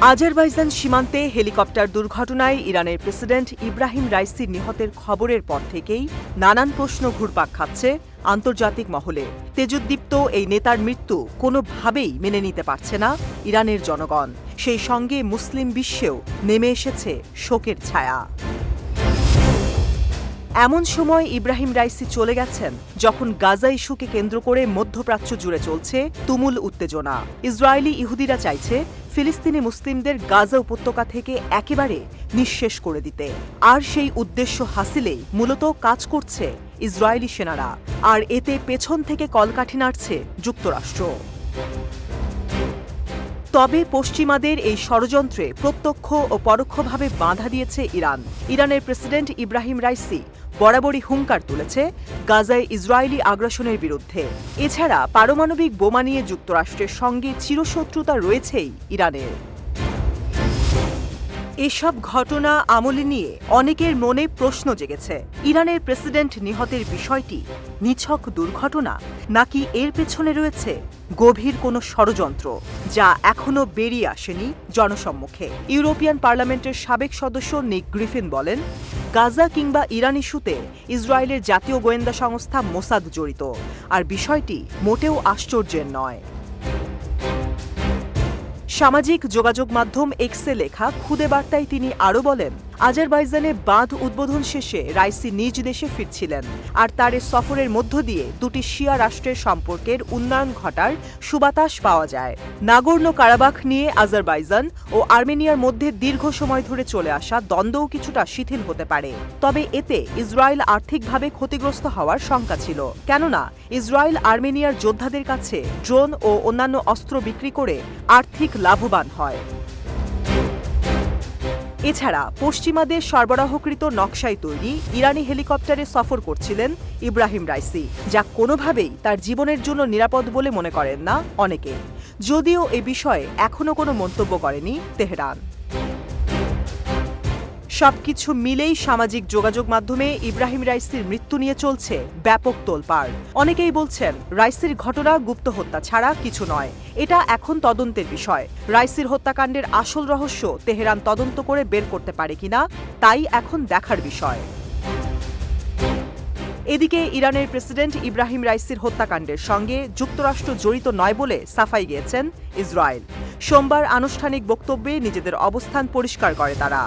Azerbaijan সীমান্তে helicopter দুর্ঘটনায় ইরানের প্রেসিডেন্ট ইব্রাহিম রাইসির নিহতের খবরের পর থেকেই নানান প্রশ্ন ঘুরপাক খাচ্ছে আন্তর্জাতিক মহলে। তেজোদ্দীপ্ত এই নেতার মৃত্যু কোনোভাবেই মেনে নিতে পারছে না ইরানের জনগণ। সেই সঙ্গে মুসলিম বিশ্বেও নেমে এসেছে শোকের ছায়া। এমন সময় ইব্রাহিম রাইসি চলে গেছেন যখন গাজা ইস্যুকে কেন্দ্র করে মধ্যপ্রাচ্য জুড়ে চলছে তুমুল উত্তেজনা। ইসরায়েলি ইহুদিরা চাইছে ফিলিস্তিনি মুসলিমদের গাজা উপত্যকা থেকে একেবারে নিঃশেষ করে দিতে। আর সেই উদ্দেশ্য হাসিলেই মূলত কাজ করছে ইসরায়েলি সেনারা, আর এতে পেছন থেকে কলকাঠি নাড়ছে যুক্তরাষ্ট্র। তবে পশ্চিমাদের এই ষড়যন্ত্রে প্রত্যক্ষ ও পরোক্ষভাবে বাধা দিয়েছে ইরান। ইরানের প্রেসিডেন্ট ইব্রাহিম রাইসি বরাবরই হুঙ্কার তুলেছে গাজায় ইসরায়েলি আগ্রাসনের বিরুদ্ধে। এছাড়া পারমাণবিক বোমা নিয়ে যুক্তরাষ্ট্রের সঙ্গে চিরশত্রুতা রয়েছেই ইরানের। এসব ঘটনা আমলে নিয়ে অনেকের মনে প্রশ্ন জেগেছে, ইরানের প্রেসিডেন্ট নিহতের বিষয়টি নিছক দুর্ঘটনা, নাকি এর পেছনে রয়েছে গভীর কোনো ষড়যন্ত্র যা এখনও বেরিয়ে আসেনি জনসম্মুখে। ইউরোপিয়ান পার্লামেন্টের সাবেক সদস্য নিক গ্রিফিন বলেন, গাজা কিংবা ইরান ইস্যুতে ইসরায়েলের জাতীয় গোয়েন্দা সংস্থা মোসাদ জড়িত, আর বিষয়টি মোটেও আশ্চর্যের নয়। সামাজিক যোগাযোগ মাধ্যম এক্সে লেখা খুদে বার্তায় তিনি আরও বলেন, আজারবাইজানে বাঁধ উদ্বোধন শেষে রাইসি নিজ দেশে ফিরছিলেন, আর তার এ সফরের মধ্য দিয়ে দুটি শিয়া রাষ্ট্রের সম্পর্কের উন্নয়ন ঘটার সুবাতাস পাওয়া যায়। নাগোর্নো কারাবাখ নিয়ে আজারবাইজান ও আর্মেনিয়ার মধ্যে দীর্ঘ সময় ধরে চলে আসা দ্বন্দ্বও কিছুটা শিথিল হতে পারে। তবে এতে ইসরায়েল আর্থিকভাবে ক্ষতিগ্রস্ত হওয়ার শঙ্কা ছিল, কেননা ইসরায়েল আর্মেনিয়ার যোদ্ধাদের কাছে ড্রোন ও অন্যান্য অস্ত্র বিক্রি করে আর্থিক লাভবান হয়। এছাড়া পশ্চিমাদের সরবরাহকৃত নকশায় তৈরি ইরানি হেলিকপ্টারে সফর করছিলেন ইব্রাহিম রাইসি, যা কোনোভাবেই তার জীবনের জন্য নিরাপদ বলে মনে করেন না অনেকে, যদিও এ বিষয়ে এখনও কোনো মন্তব্য করেনি তেহরান। সবকিছু মিলেই সামাজিক যোগাযোগ মাধ্যমে ইব্রাহিম রাইসির মৃত্যু নিয়ে চলছে ব্যাপক তোলপাড়। অনেকেই বলছেন, রাইসির ঘটনা গুপ্ত হত্যা ছাড়া কিছু নয়, এটা এখন তদন্তের বিষয়। রাইসির হত্যাকাণ্ডের আসল রহস্য তেহরান তদন্ত করে বের করতে পারে কিনা, তাই এখন দেখার বিষয়। এদিকে ইরানের প্রেসিডেন্ট ইব্রাহিম রাইসির হত্যাকাণ্ডের সঙ্গে যুক্তরাষ্ট্র জড়িত নয় বলে সাফাই গিয়েছেন ইসরায়েল। সোমবার আনুষ্ঠানিক বক্তব্যে নিজেদের অবস্থান পরিষ্কার করে তারা।